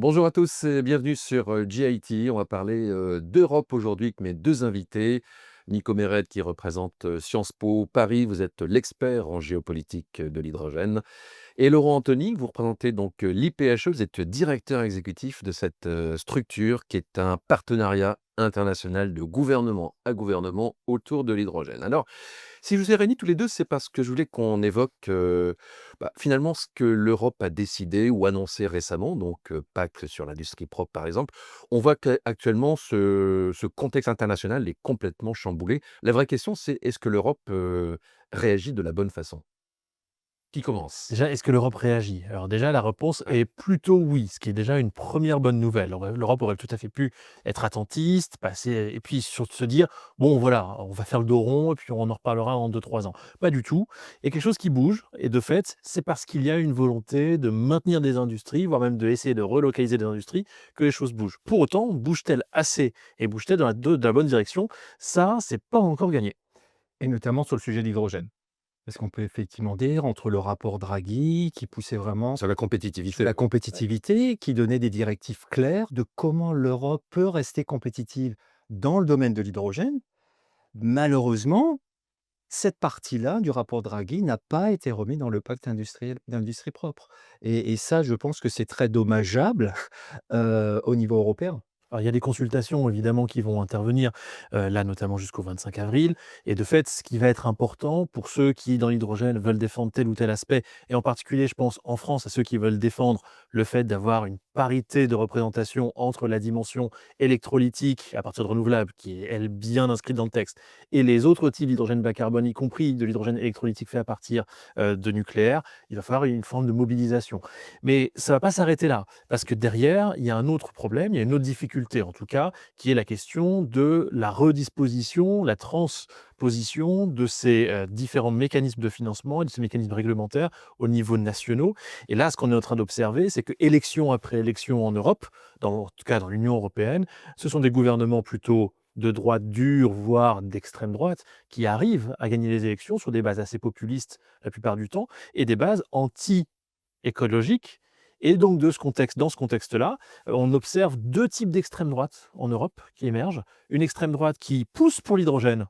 Bonjour à tous et bienvenue sur GIT. On va parler d'Europe aujourd'hui avec mes deux invités. Nico Méred qui représente Sciences Po Paris, vous êtes l'expert en géopolitique de l'hydrogène. Et Laurent Anthony, vous représentez donc l'IPHE, vous êtes directeur exécutif de cette structure qui est un partenariat international de gouvernement à gouvernement autour de l'hydrogène. Alors, si je vous ai réunis tous les 2, c'est parce que je voulais qu'on évoque, finalement ce que l'Europe a décidé ou annoncé récemment, donc pacte sur l'industrie propre par exemple. On voit qu'actuellement ce contexte international est complètement chamboulé. La vraie question, c'est est-ce que l'Europe, réagit de la bonne façon? Qui commence? Déjà, est-ce que l'Europe réagit? Alors déjà, la réponse Ouais. est plutôt oui, ce qui est déjà une première bonne nouvelle. L'Europe aurait tout à fait pu être attentiste, passer et puis surtout se dire: «Bon voilà, on va faire le dos rond et puis on en reparlera en 2-3 ans». Pas du tout. Il y a quelque chose qui bouge et de fait, c'est parce qu'il y a une volonté de maintenir des industries, voire même d'essayer de relocaliser des industries, que les choses bougent. Pour autant, bougent-elles assez et bougent-elles dans la bonne direction? Ça, c'est pas encore gagné. Et notamment sur le sujet de l'hydrogène. Parce qu'on peut effectivement dire, entre le rapport Draghi qui poussait vraiment Sur la sur compétitivité. la Ouais. compétitivité, qui donnait des directives claires de comment l'Europe peut rester compétitive dans le domaine de l'hydrogène. Malheureusement, cette partie-là du rapport Draghi n'a pas été remise dans le pacte industriel d'industrie propre. Et ça, je pense que c'est très dommageable au niveau européen. Alors, il y a des consultations évidemment qui vont intervenir, là notamment jusqu'au 25 avril et de fait, ce qui va être important pour ceux qui, dans l'hydrogène, veulent défendre tel ou tel aspect et en particulier, je pense, en France, à ceux qui veulent défendre le fait d'avoir une parité de représentation entre la dimension électrolytique à partir de renouvelables, qui est, elle, bien inscrite dans le texte et les autres types d'hydrogène bas carbone, y compris de l'hydrogène électrolytique fait à partir, de nucléaire. Il va falloir une forme de mobilisation. Mais ça va pas s'arrêter là. Parce que derrière, il y a un autre problème, il y a une autre difficulté en tout cas, qui est la question de la redisposition, la transposition de ces, différents mécanismes de financement et de ces mécanismes réglementaires au niveau nationaux. Et là, ce qu'on est en train d'observer, c'est que élection après élection en Europe, en tout cas dans l'Union européenne, ce sont des gouvernements plutôt de droite dure, voire d'extrême droite, qui arrivent à gagner les élections sur des bases assez populistes la plupart du temps et des bases anti-écologiques et donc dans ce contexte-là, on observe 2 types d'extrême droite en Europe qui émergent. Une extrême droite qui pousse pour l'hydrogène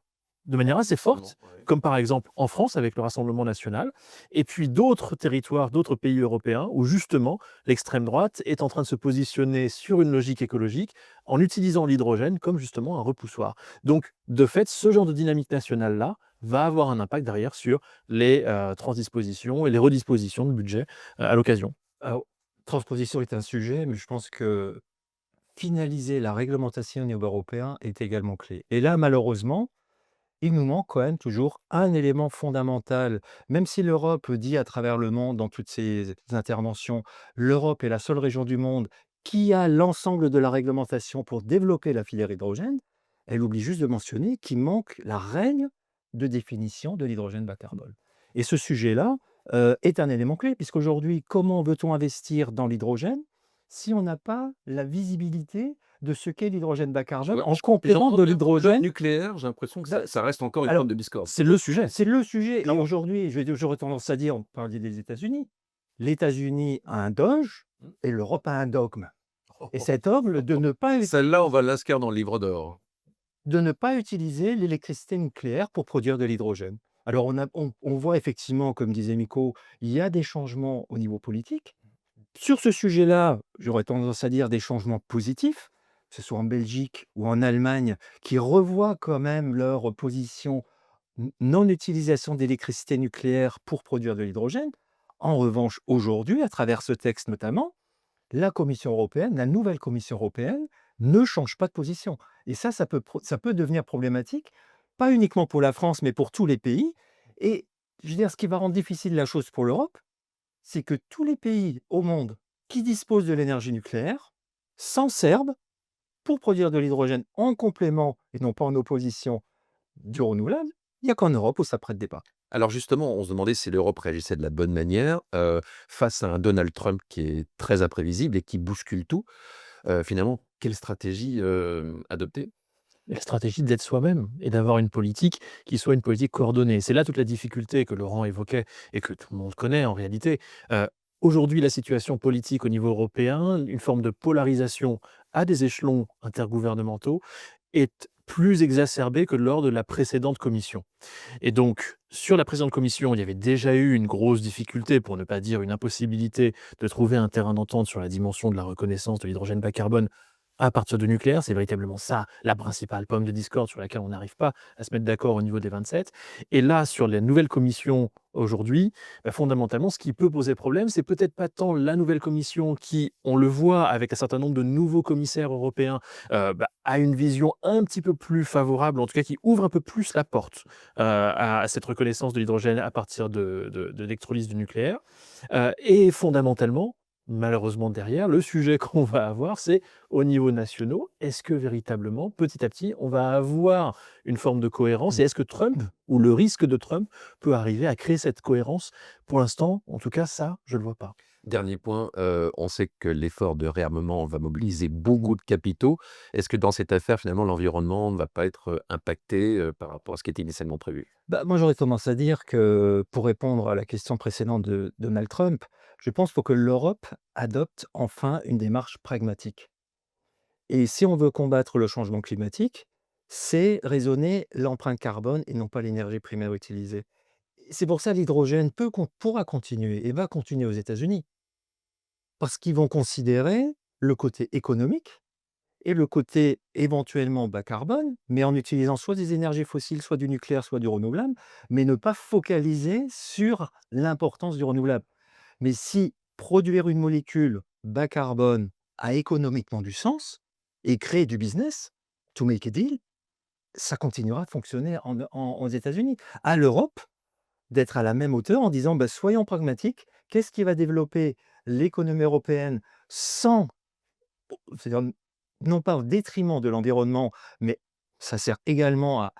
de manière assez forte, Forcément, ouais. comme par exemple en France avec le Rassemblement national et puis d'autres territoires, d'autres pays européens où justement l'extrême droite est en train de se positionner sur une logique écologique en utilisant l'hydrogène comme justement un repoussoir. Donc de fait, ce genre de dynamique nationale-là va avoir un impact derrière sur les, transdispositions et les redispositions de budget, à l'occasion. Alors, transposition est un sujet, mais je pense que finaliser la réglementation au niveau européen est également clé. Et là, malheureusement, il nous manque quand même toujours un élément fondamental. Même si l'Europe dit à travers le monde, dans toutes ses interventions, l'Europe est la seule région du monde qui a l'ensemble de la réglementation pour développer la filière hydrogène, elle oublie juste de mentionner qu'il manque la règle de définition de l'hydrogène bas carbone. Et ce sujet-là est un élément clé, puisqu'aujourd'hui, comment veut-on investir dans l'hydrogène si on n'a pas la visibilité de ce qu'est l'hydrogène bas carbone Ouais, en mais complément de le l'hydrogène? nucléaire, j'ai l'impression que Da ça reste encore une alors, forme de discorde. C'est le sujet. c'est le sujet et Clairement. aujourd'hui, j'aurais tendance à dire, on parlait des États-Unis. L'États-Unis a un doge Mmh. et l'Europe a un dogme Oh, et oh, cet dogme oh, oh. Celle-là, on va l'inscrire dans le livre d'or. de ne pas utiliser l'électricité nucléaire pour produire de l'hydrogène. Alors on voit effectivement, comme disait Miko, il y a des changements au niveau politique. Sur ce sujet-là, j'aurais tendance à dire des changements positifs, que ce soit en Belgique ou en Allemagne, qui revoient quand même leur position non-utilisation d'électricité nucléaire pour produire de l'hydrogène. En revanche, aujourd'hui, à travers ce texte notamment, la Commission européenne, la nouvelle Commission européenne, ne change pas de position. Et ça peut devenir problématique, pas uniquement pour la France, mais pour tous les pays. Et je veux dire, ce qui va rendre difficile la chose pour l'Europe, c'est que tous les pays au monde qui disposent de l'énergie nucléaire s'en servent pour produire de l'hydrogène en complément et non pas en opposition du renouvelable. Il n'y a qu'en Europe où ça prête débat. Alors justement, on se demandait si l'Europe réagissait de la bonne manière, face à un Donald Trump qui est très imprévisible et qui bouscule tout. Finalement, quelle stratégie, adopter? La stratégie d'être soi-même et d'avoir une politique qui soit une politique coordonnée. C'est là toute la difficulté que Laurent évoquait et que tout le monde connaît en réalité. aujourd'hui la situation politique au niveau européen, une forme de polarisation à des échelons intergouvernementaux est plus exacerbée que lors de la précédente commission. Et donc, sur la précédente commission, il y avait déjà eu une grosse difficulté, pour ne pas dire une impossibilité, de trouver un terrain d'entente sur la dimension de la reconnaissance de l'hydrogène bas carbone à partir de nucléaire. C'est véritablement ça, la principale pomme de discorde sur laquelle on n'arrive pas à se mettre d'accord au niveau des 27. Et là, sur les nouvelles commissions aujourd'hui, fondamentalement, ce qui peut poser problème, c'est peut-être pas tant la nouvelle commission qui, on le voit avec un certain nombre de nouveaux commissaires européens, a une vision un petit peu plus favorable, en tout cas qui ouvre un peu plus la porte à cette reconnaissance de l'hydrogène à partir de l'électrolyse du nucléaire. Et fondamentalement, malheureusement derrière, le sujet qu'on va avoir, c'est au niveau national, est-ce que véritablement, petit à petit, on va avoir une forme de cohérence et est-ce que Trump, ou le risque de Trump, peut arriver à créer cette cohérence? Pour l'instant, en tout cas, ça, je ne le vois pas. Dernier point, on sait que l'effort de réarmement va mobiliser beaucoup de capitaux. Est-ce que dans cette affaire, finalement, l'environnement ne va pas être, impacté, par rapport à ce qui était initialement prévu? Bah, moi, j'aurais tendance à dire que, pour répondre à la question précédente de Donald Trump, je pense qu'il faut que l'Europe adopte enfin une démarche pragmatique. Et si on veut combattre le changement climatique, c'est raisonner l'empreinte carbone et non pas l'énergie primaire utilisée. C'est pour ça l'hydrogène pourra continuer et va continuer aux États-Unis, parce qu'ils vont considérer le côté économique et le côté éventuellement bas carbone, mais en utilisant soit des énergies fossiles, soit du nucléaire, soit du renouvelable, mais ne pas focaliser sur l'importance du renouvelable. Mais si produire une molécule bas carbone a économiquement du sens et créer du business, to make a deal, ça continuera de fonctionner aux États-Unis. À l'Europe, d'être à la même hauteur en disant bah, soyons pragmatiques, qu'est-ce qui va développer l'économie européenne sans, c'est-à-dire non pas au détriment de l'environnement, mais ça sert également à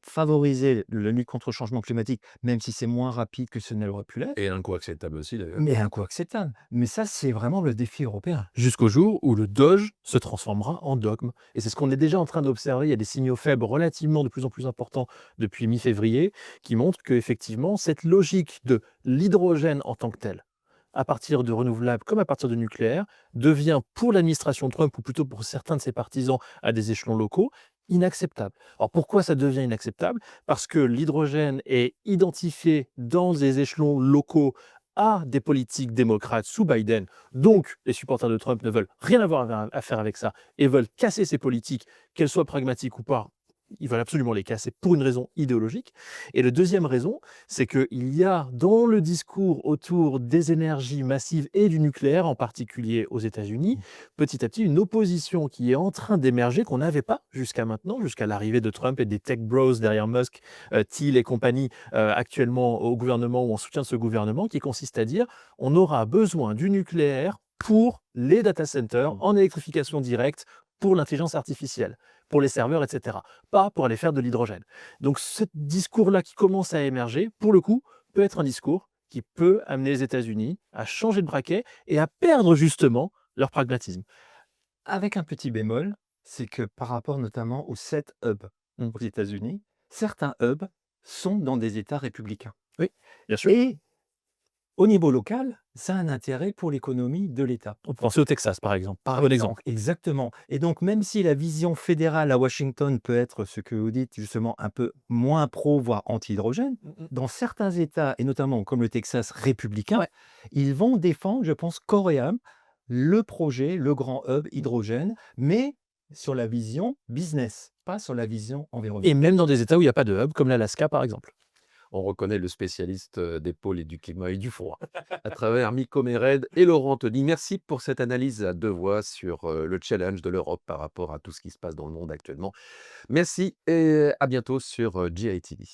favoriser la lutte contre le changement climatique, même si c'est moins rapide que ce n'aurait pu l'être, Et un coût acceptable aussi, d'ailleurs. mais à un coût acceptable. Mais ça, c'est vraiment le défi européen. Jusqu'au jour où le Doge se transformera en dogme. Et c'est ce qu'on est déjà en train d'observer. Il y a des signaux faibles relativement de plus en plus importants depuis mi-février qui montrent qu'effectivement, cette logique de l'hydrogène en tant que tel, à partir de renouvelables comme à partir de nucléaire, devient pour l'administration Trump, ou plutôt pour certains de ses partisans à des échelons locaux, inacceptable. Alors pourquoi ça devient inacceptable? Parce que l'hydrogène est identifié dans des échelons locaux à des politiques démocrates sous Biden. Donc, les supporters de Trump ne veulent rien avoir à faire avec ça et veulent casser ces politiques, qu'elles soient pragmatiques ou pas. Ils veulent absolument les casser pour une raison idéologique. Et la deuxième raison, c'est qu'il y a dans le discours autour des énergies massives et du nucléaire, en particulier aux États-Unis, petit à petit une opposition qui est en train d'émerger qu'on n'avait pas jusqu'à maintenant, jusqu'à l'arrivée de Trump et des tech bros derrière Musk, Thiel et compagnie, actuellement au gouvernement ou en soutien de ce gouvernement, qui consiste à dire on aura besoin du nucléaire pour les data centers en électrification directe, pour l'intelligence artificielle, pour les serveurs, etc. Pas pour aller faire de l'hydrogène. Donc ce discours-là qui commence à émerger, pour le coup, peut être un discours qui peut amener les États-Unis à changer de braquet et à perdre justement leur pragmatisme. Avec un petit bémol, c'est que par rapport notamment aux 7 hubs Mmh. aux États-Unis, certains hubs sont dans des États républicains. Oui, bien sûr. Et au niveau local, ça a un intérêt pour l'économie de l'État. On peut penser au Texas, par exemple. Par Un bon exemple, exemple. exactement. Et donc, même si la vision fédérale à Washington peut être ce que vous dites, justement, un peu moins pro, voire anti-hydrogène, dans certains États, et notamment comme le Texas républicain, Ouais. ils vont défendre, je pense, corps et âme, le projet, le grand hub hydrogène, mais sur la vision business, pas sur la vision Et environnementale. même dans des États où il n'y a pas de hub, comme l'Alaska, par exemple. On reconnaît le spécialiste, des pôles et du climat et du froid à travers Miko Mered et Laurent Anthony. Merci pour cette analyse à 2 voix sur, le challenge de l'Europe par rapport à tout ce qui se passe dans le monde actuellement. Merci et à bientôt sur, GITV.